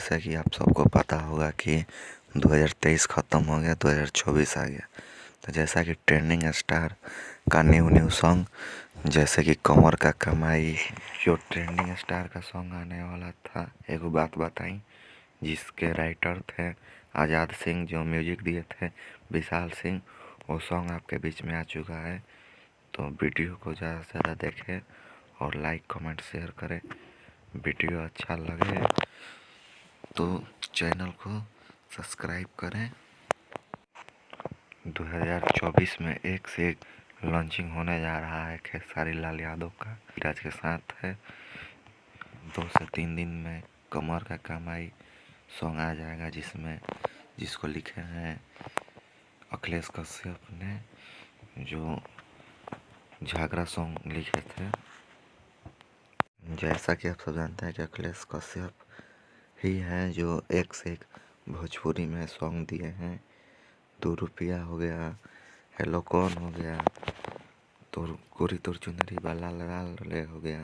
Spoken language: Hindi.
जैसा कि आप सबको पता होगा कि 2023 ख़त्म हो गया, 2024 आ गया। तो जैसा कि ट्रेंडिंग स्टार का न्यू सॉन्ग जैसे कि कमर का कमाई, जो ट्रेंडिंग स्टार का सॉन्ग आने वाला था, एक बात बताई, जिसके राइटर थे आज़ाद सिंह, जो म्यूजिक दिए थे विशाल सिंह, वो सॉन्ग आपके बीच में आ चुका है। तो वीडियो को ज़्यादा से ज़्यादा देखें और लाइक कमेंट शेयर करें। वीडियो अच्छा लगे तो चैनल को सब्सक्राइब करें। 2024 में एक से एक लॉन्चिंग होने जा रहा है खेसारी लाल यादव का, धीरज के साथ है। 2 से 3 दिन में कमर का कमाई सॉन्ग आ जाएगा, जिसको लिखे हैं अखिलेश कश्यप ने, जो झगड़ा सॉन्ग लिखे थे। जैसा कि आप सब जानते हैं कि अखिलेश कश्यप ही हैं जो एक से एक भोजपुरी में सॉन्ग दिए हैं। 2 रुपया हो गया, हेलो कौन हो गया, तो गोरी तोर चुनरी वाला लाल ले हो गया।